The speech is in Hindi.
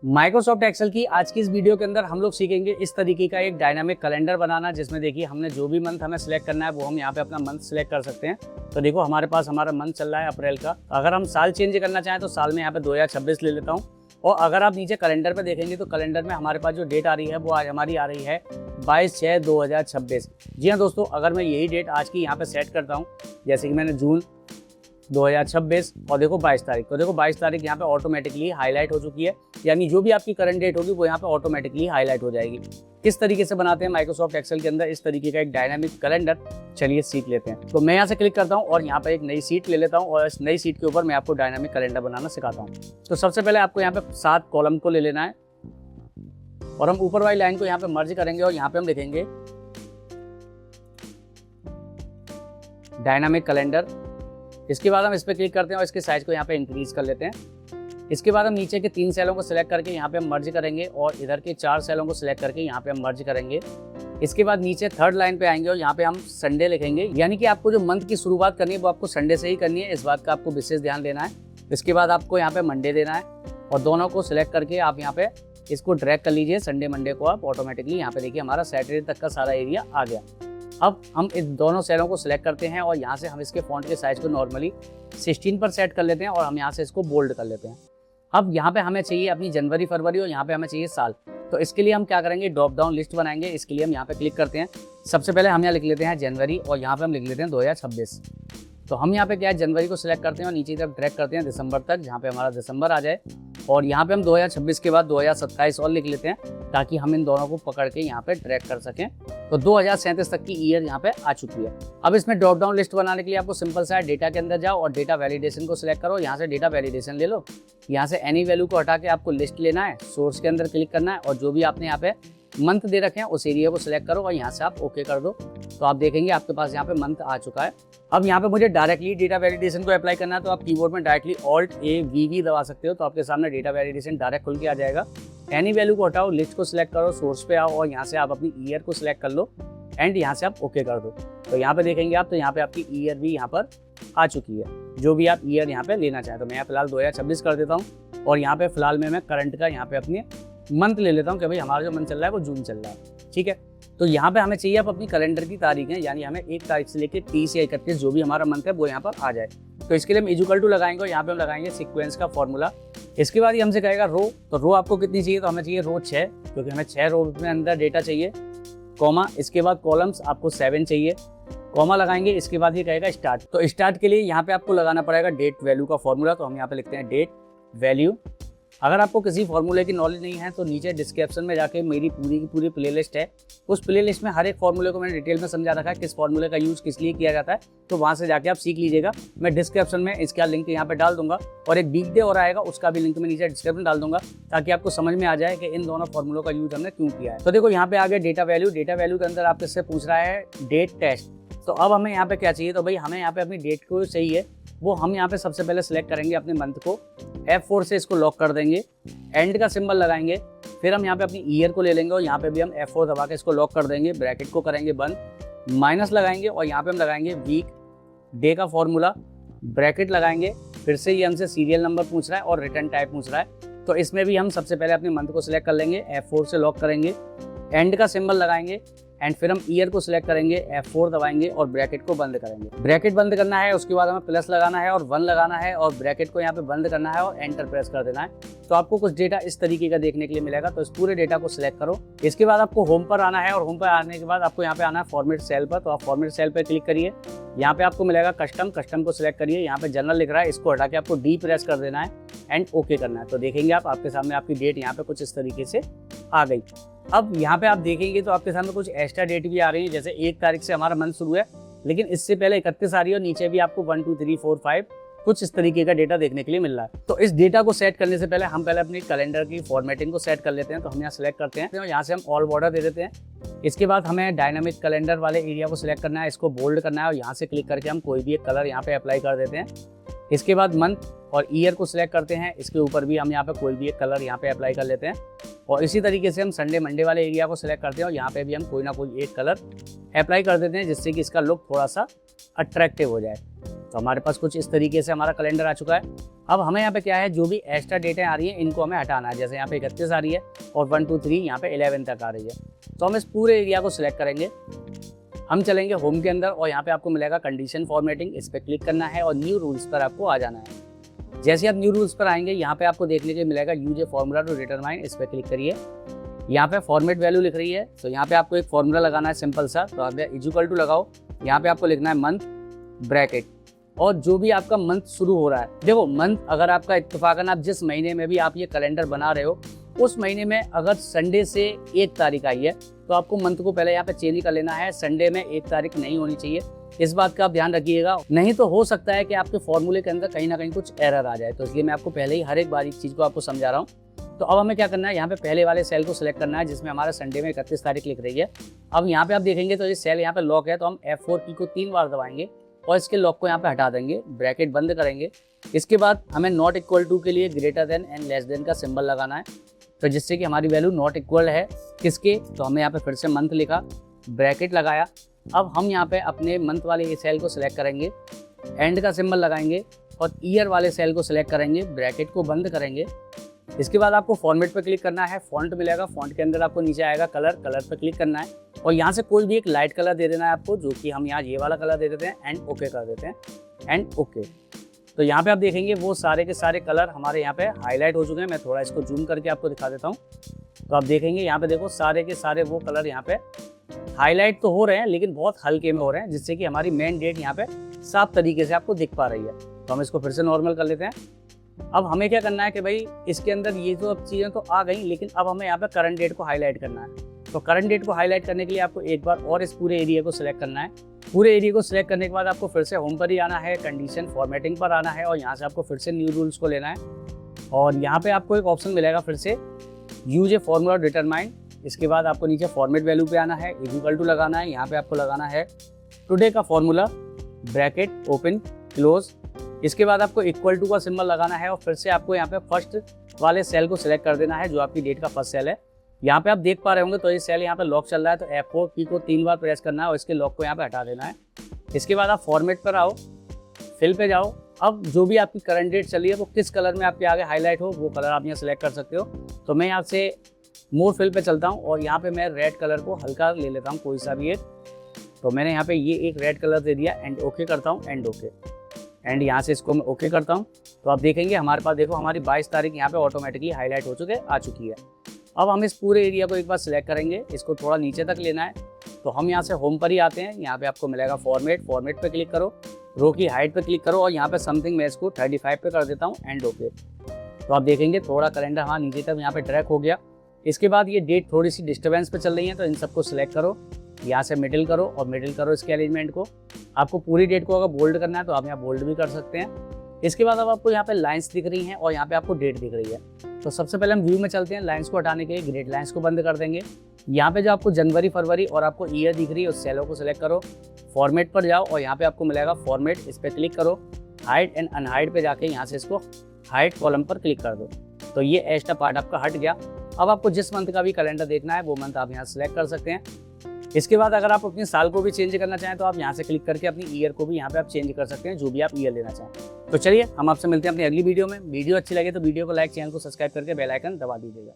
माइक्रोसॉफ्ट एक्सेल की आज की इस वीडियो के अंदर हम लोग सीखेंगे इस तरीके का एक डायनामिक कैलेंडर बनाना, जिसमें देखिए हमने जो भी मंथ हमें सिलेक्ट करना है वो हम यहाँ पे अपना मंथ सिलेक्ट कर सकते हैं। तो देखो हमारे पास हमारा मंथ चल रहा है अप्रैल का। अगर हम साल चेंज करना चाहें तो साल में यहाँ पे 2026 ले लेता हूँ। और अगर आप नीचे कैलेंडर पे देखेंगे तो कैलेंडर में हमारे पास जो डेट आ रही है वो आज हमारी आ रही है 22/6/2026। जी हाँ दोस्तों, अगर मैं यही डेट आज की यहाँ पे सेट करता हूँ, जैसे कि मैंने जून 2026 और देखो 22 तारीख, तो देखो 22 तारीख यहाँ पे ऑटोमेटिकली हाईलाइट हो चुकी है। यानी जो भी आपकी करंट डेट होगी वो यहाँ पे ऑटोमेटिकली हाईलाइट हो जाएगी। किस तरीके से बनाते हैं माइक्रोसॉफ्ट एक्सेल के अंदर इस तरीके का एक डायनामिक कैलेंडर, चलिए सीख लेते हैं। तो मैं यहाँ से क्लिक करता हूँ और यहाँ पे एक नई सीट ले लेता हूँ और इस नई सीट के ऊपर मैं आपको डायनामिक कैलेंडर बनाना सिखाता हूँ। तो सबसे पहले आपको यहाँ पे 7 कॉलम को ले लेना है और हम ऊपर वाली लाइन को यहाँ पे मर्ज करेंगे और यहाँ पे हम लिखेंगे डायनामिक कैलेंडर। इसके बाद हम इस पर क्लिक करते हैं और इसके साइज को यहाँ पे इंक्रीज कर लेते हैं। इसके बाद हम नीचे के 3 सेलों को सिलेक्ट करके यहाँ पे हम मर्ज करेंगे और इधर के 4 सेलों को सिलेक्ट करके यहाँ पे हम मर्ज करेंगे। इसके बाद नीचे 3rd लाइन पे आएंगे और यहाँ पे हम संडे लिखेंगे, यानी कि आपको जो मंथ की शुरुआत करनी है वो आपको संडे से ही करनी है, इस बात का आपको विशेष ध्यान देना है। इसके बाद आपको यहाँ पे मंडे देना है और दोनों को सिलेक्ट करके आप यहाँ पे इसको ड्रैग कर लीजिए। संडे मंडे को आप ऑटोमेटिकली यहाँ पे देखिए हमारा सैटरडे तक का सारा एरिया आ गया। अब हम इस दोनों सेलों को सिलेक्ट करते हैं और यहाँ से हम इसके फॉन्ट के साइज को नॉर्मली 16 पर सेट कर लेते हैं और हम यहाँ से इसको बोल्ड कर लेते हैं। अब यहाँ पे हमें चाहिए अपनी जनवरी फरवरी और यहाँ पे हमें चाहिए साल। तो इसके लिए हम क्या करेंगे, ड्रॉप डाउन लिस्ट बनाएंगे। इसके लिए हम यहाँ पे क्लिक करते हैं। सबसे पहले हम यहाँ लिख लेते हैं जनवरी और यहाँ पे हम लिख लेते हैं 2026। तो हम यहाँ पे क्या है, जनवरी को सिलेक्ट करते हैं और नीचे तक ड्रैग करते हैं दिसंबर तक, जहाँ पे हमारा दिसंबर आ जाए। और यहाँ पे हम 2026 के बाद 2027 और लिख लेते हैं ताकि हम इन दोनों को पकड़ के यहाँ पे ट्रैक कर सकें। तो 2037 तक की ईयर यहाँ पे आ चुकी है। अब इसमें ड्रॉप डाउन लिस्ट बनाने के लिए आपको सिंपल सा डेटा के अंदर जाओ और डेटा वैलिडेशन को सिलेक्ट करो। यहाँ से डेटा वैलिडेशन ले लो। यहाँ से एनी वैल्यू को हटा के आपको लिस्ट लेना है, सोर्स के अंदर क्लिक करना है और जो भी आपने यहाँ पे मंथ दे रखे हैं उस एरिया को सिलेक्ट करो और यहाँ से आप ओके कर दो। तो आप देखेंगे आपके पास यहाँ पे मंथ आ चुका है। अब यहाँ पे मुझे डायरेक्टली डेटा वैलिडेशन को अप्लाई करना है, तो आप कीबोर्ड में डायरेक्टली Alt+A+V दबा सकते हो। तो आपके सामने डेटा वैलिडेशन डायरेक्ट खुल के आ जाएगा। एनी वैल्यू को हटाओ, लिस्ट को सिलेक्ट करो, सोर्स पे आओ और यहाँ से आप अपनी ईयर को सिलेक्ट कर लो एंड यहाँ से आप ओके कर दो। तो यहाँ पे देखेंगे आप, तो यहाँ पे आपकी ईयर भी यहाँ पर आ चुकी है, जो भी आप ईयर यहाँ पे लेना चाहें। तो मैं फिलहाल 2026 कर देता हूँ और यहाँ पे फिलहाल में मैं करंट का यहाँ पे अपने मंथ ले लेता हूँ कि भाई हमारा जो मंथ चल रहा है वो जून चल रहा है। ठीक है, तो यहाँ पे हमें चाहिए आप अपनी कैलेंडर की तारीखें, यानी हमें 1 तारीख से लेकर 30 या 31 जो भी हमारा मंथ है वो यहाँ पर आ जाए। तो इसके लिए हम इक्वल टू लगाएंगे और यहाँ पे हम लगाएंगे सीक्वेंस का फॉर्मूला। इसके बाद ये हमसे कहेगा रो, तो रो आपको कितनी चाहिए, तो हमें चाहिए रो 6, क्योंकि हमें 6 रो में अंदर डेटा चाहिए। कॉमा, इसके बाद कॉलम्स आपको 7 चाहिए, कॉमा लगाएंगे। इसके बाद ये कहेगा स्टार्ट। तो स्टार्ट के लिए यहाँ पे आपको लगाना पड़ेगा डेट वैल्यू का फॉर्मूला। तो हम यहाँ पे लिखते हैं डेट वैल्यू। अगर आपको किसी फॉर्मूले की नॉलेज नहीं है तो नीचे डिस्क्रिप्शन में जाके मेरी पूरी की पूरी प्लेलिस्ट है, उस प्लेलिस्ट में हर एक फॉर्मूले को मैंने डिटेल में समझा रखा है, किस फॉर्मूले का यूज़ किस लिए किया जाता है। तो वहाँ से जाके आप सीख लीजिएगा। मैं डिस्क्रिप्शन में इसका लिंक यहाँ पे डाल दूंगा और एक वीकडे और आएगा, उसका भी लिंक मैं नीचे डिस्क्रिप्शन डाल दूंगा ताकि आपको समझ में आ जाए कि इन दोनों फॉर्मूलों का यूज हमने क्यों किया है। तो देखो यहाँ पे आ गया डेटा वैल्यू। डेटा वैल्यू के अंदर आपसे पूछ रहा है डेट टेस्ट। तो अब हमें यहाँ पे क्या चाहिए, तो भाई हमें यहाँ पे अपनी डेट को चाहिए, वो हम यहाँ पे सबसे पहले सिलेक्ट करेंगे अपने मंथ को, F4 से इसको लॉक कर देंगे, एंड का सिंबल लगाएंगे। फिर हम यहाँ पे अपनी ईयर को ले लेंगे और यहाँ पे भी हम F4 दबा के इसको लॉक कर देंगे, ब्रैकेट को करेंगे बंद, माइनस लगाएंगे और यहाँ पे हम लगाएंगे वीक डे का फॉर्मूला, ब्रैकेट लगाएंगे। फिर से ये हमसे सीरियल नंबर पूछ रहा है और रिटर्न टाइप पूछ रहा है। तो इसमें भी हम सबसे पहले अपने मंथ को सिलेक्ट कर लेंगे, F4 से लॉक करेंगे, एंड का सिंबल लगाएंगे एंड फिर हम ईयर को सिलेक्ट करेंगे, F4 दबाएंगे और ब्रैकेट को बंद करेंगे। ब्रैकेट बंद करना है, उसके बाद हमें प्लस लगाना है और 1 लगाना है और ब्रैकेट को यहाँ पे बंद करना है और एंटर प्रेस कर देना है। तो आपको कुछ डेटा इस तरीके का देखने के लिए मिलेगा। तो इस पूरे डेटा को सिलेक्ट करो। इसके बाद आपको होम पर आना है और होम पर आने के बाद आपको यहाँ पे आना है फॉर्मेट सेल पर। तो आप फॉर्मेट सेल पर क्लिक करिए, यहाँ पे आपको मिलेगा कस्टम, कस्टम को सिलेक्ट करिए। यहाँ पे जनरल लिख रहा है, इसको हटा के आपको डी प्रेस कर देना है एंड ओके करना है। तो देखेंगे आप, आपके सामने आपकी डेट यहाँ पे कुछ इस तरीके से आ गई। अब यहाँ पे आप देखेंगे तो आपके सामने कुछ एक्स्ट्रा डेट भी आ रही है, जैसे 1 तारीख से हमारा मंथ शुरू है, लेकिन इससे पहले 31 आ रही है और नीचे भी आपको 1 2 3 4 5 कुछ इस तरीके का डेटा देखने के लिए मिल रहा है। तो इस डेटा को सेट करने से पहले हम पहले अपनी कैलेंडर की फॉर्मेटिंग को सेट कर लेते हैं। तो हम यहाँ सेलेक्ट करते हैं और यहाँ से हम ऑल बॉर्डर दे देते हैं। इसके बाद हमें डायनामिक कैलेंडर वाले एरिया को सिलेक्ट करना है, इसको बोल्ड करना है और यहाँ से क्लिक करके हम कोई भी एक कलर यहाँ पे अप्लाई कर देते हैं। इसके बाद मंथ और ईयर को सिलेक्ट करते हैं, इसके ऊपर भी हम यहाँ पे कोई भी एक कलर यहाँ पे अप्लाई कर लेते हैं। और इसी तरीके से हम संडे मंडे वाले एरिया को सिलेक्ट करते हैं और यहाँ पे भी हम कोई ना कोई एक कलर अप्लाई कर देते हैं, जिससे कि इसका लुक थोड़ा सा अट्रैक्टिव हो जाए। तो हमारे पास कुछ इस तरीके से हमारा कैलेंडर आ चुका है। अब हमें यहाँ पे क्या है, जो भी एक्स्ट्रा डेटें आ रही हैं इनको हमें हटाना है। जैसे यहाँ पे 31 आ रही है और 1 2 3 यहाँ पे 11 तक आ रही है। तो हम इस पूरे एरिया को सिलेक्ट करेंगे, हम चलेंगे होम के अंदर और यहाँ पे आपको मिलेगा कंडीशन फॉर्मेटिंग, इस पर क्लिक करना है और न्यू रूल्स पर आपको आ जाना है। जैसे आप न्यू रूल्स पर आएंगे यहाँ पे आपको देखने को मिलेगा use a formula to determine, इस पर क्लिक करिए। यहाँ पे फॉर्मेट वैल्यू लिख रही है, तो यहाँ पे आपको एक फॉर्मूला लगाना है सिंपल सा। तो आप इक्वल टू लगाओ, यहाँ पे आपको लिखना है मंथ ब्रैकेट, और जो भी आपका मंथ शुरू हो रहा है, देखो मंथ अगर आपका इत्तेफाकन आप जिस महीने में भी आप ये कैलेंडर बना रहे हो उस महीने में अगर संडे से 1 तारीख आई है तो आपको मंथ को पहले यहाँ पे चेंज कर लेना है। संडे में 1 तारीख नहीं होनी चाहिए, इस बात का आप ध्यान रखिएगा। नहीं तो हो सकता है कि आपके फॉर्मूले के अंदर कहीं ना कहीं कुछ एरर आ जाए, तो इसलिए मैं आपको पहले ही हर एक बार इस चीज़ को आपको समझा रहा हूँ। तो अब हमें क्या करना है, यहाँ पे पहले वाले सेल को सिलेक्ट करना है जिसमें हमारा संडे में 31 तारीख लिख रही है। अब यहाँ पे आप देखेंगे तो ये सेल यहाँ पे लॉक है, तो हम F4 की को 3 बार दबाएंगे और इसके लॉक को यहाँ पे हटा देंगे, ब्रैकेट बंद करेंगे। इसके बाद हमें नॉट इक्वल टू के लिए greater than and less than का सिंबल लगाना है, तो जिससे कि हमारी वैल्यू नॉट इक्वल है किसके, तो हमने यहाँ पे फिर से मंथ लिखा, ब्रैकेट लगाया। अब हम यहाँ पे अपने मंथ वाले ये सेल को सिलेक्ट करेंगे, एंड का सिंबल लगाएंगे और ईयर वाले सेल को सिलेक्ट करेंगे, ब्रैकेट को बंद करेंगे। इसके बाद आपको फॉर्मेट पर क्लिक करना है, फॉन्ट मिलेगा, फॉन्ट के अंदर आपको नीचे आएगा कलर, कलर पर क्लिक करना है और यहाँ से कोई भी एक लाइट कलर दे देना है आपको, जो कि हम यहाँ ये वाला कलर दे देते हैं एंड ओके कर देते हैं, एंड ओके। तो यहाँ पे आप देखेंगे वो सारे के सारे कलर हमारे यहाँ पे हाईलाइट हो चुके हैं। मैं थोड़ा इसको जूम करके आपको दिखा देता हूँ। तो आप देखेंगे यहाँ पे देखो सारे के सारे वो कलर यहाँ पे हाईलाइट तो हो रहे हैं लेकिन बहुत हल्के में हो रहे हैं, जिससे कि हमारी मेन डेट यहाँ पे साफ तरीके से आपको दिख पा रही है। तो हम इसको फिर से नॉर्मल कर लेते हैं। अब हमें क्या करना है कि भाई इसके अंदर ये तो अब चीज़ें तो आ गई, लेकिन अब हमें यहाँ पे करंट डेट को हाईलाइट करना है। तो करंट डेट को हाईलाइट करने के लिए आपको एक बार और इस पूरे एरिया को सिलेक्ट करना है। पूरे एरिया को सिलेक्ट करने के बाद आपको फिर से होम पर ही आना है, कंडीशन फॉर्मेटिंग पर आना है और यहाँ से आपको फिर से न्यू रूल्स को लेना है और यहाँ पे आपको एक ऑप्शन मिलेगा फिर से यूज ए फॉर्मूला डिटरमाइन। इसके बाद आपको नीचे फॉर्मेट वैल्यू पे आना है, इक्वल टू लगाना है, यहाँ पे आपको लगाना है टुडे का फॉर्मूला, ब्रैकेट ओपन क्लोज। इसके बाद आपको इक्वल टू का सिंबल लगाना है और फिर से आपको यहाँ पे फर्स्ट वाले सेल को सिलेक्ट कर देना है जो आपकी डेट का फर्स्ट सेल है। यहाँ पे आप देख पा रहे होंगे तो ये सेल यहाँ पे लॉक चल रहा है, तो F4 की को 3 बार प्रेस करना है और इसके लॉक को यहाँ पे हटा देना है। इसके बाद आप फॉर्मेट पर आओ, फिल पे जाओ। अब जो भी आपकी करंट डेट चली है वो किस कलर में आपके आगे हाईलाइट हो वो कलर आप यहाँ सेलेक्ट कर सकते हो। तो मैं यहाँ से मोर फिल पे चलता हूँ और यहाँ पे मैं रेड कलर को हल्का ले लेता हूँ, कोई सा भी एक। तो मैंने यहाँ पे ये एक रेड कलर दे दिया एंड ओके करता हूँ, एंड ओके, एंड यहाँ से इसको मैं ओके करता हूँ। तो आप देखेंगे हमारे पास देखो हमारी 22 तारीख यहाँ पे ऑटोमेटिकली हाईलाइट हो आ चुकी है। अब हम इस पूरे एरिया को एक बार सिलेक्ट करेंगे, इसको थोड़ा नीचे तक लेना है। तो हम यहाँ से होम पर ही आते हैं, यहाँ पे आपको मिलेगा फॉर्मेट, फॉर्मेट पे क्लिक करो, रो की हाइट पे क्लिक करो और यहाँ पे समथिंग मैं इसको 35 पे कर देता हूँ, एंड ओके। तो आप देखेंगे थोड़ा कैलेंडर हमारा नीचे तक यहाँ पे ट्रैक हो गया। इसके बाद ये डेट थोड़ी सी डिस्टर्बेंस पे चल रही है, तो इन सबको सिलेक्ट करो, यहाँ से मिडिल करो और मिडिल करो इसके अरेंजमेंट को। आपको पूरी डेट को अगर बोल्ड करना है तो आप यहाँ बोल्ड भी कर सकते हैं। इसके बाद अब आपको यहाँ पे लाइंस दिख रही हैं और यहाँ पे आपको डेट दिख रही है। तो सबसे पहले हम व्यू में चलते हैं, लाइंस को हटाने के लिए ग्रेड लाइंस को बंद कर देंगे। यहाँ पे जो आपको जनवरी फरवरी और आपको ईयर दिख रही है उस सेलों को सिलेक्ट करो, फॉर्मेट पर जाओ और यहाँ पे आपको मिलेगा फॉर्मेट, इस पर क्लिक करो, हाइड एंड अनहाइड पे जाके यहाँ से इसको हाइड कॉलम पर क्लिक कर दो। तो ये एक्स्ट्रा पार्ट आपका हट गया। अब आपको जिस मंथ का भी कैलेंडर देखना है वो मंथ आप यहाँ सेलेक्ट कर सकते हैं। इसके बाद अगर आप अपने साल को भी चेंज करना चाहें तो आप यहाँ से क्लिक करके अपनी ईयर को भी यहाँ पे आप चेंज कर सकते हैं, जो भी आप ईयर लेना चाहें। तो चलिए हम आपसे मिलते हैं अपनी अगली वीडियो में। वीडियो अच्छी लगे तो वीडियो को लाइक, चैनल को सब्सक्राइब करके बेल आइकन दबा दीजिएगा।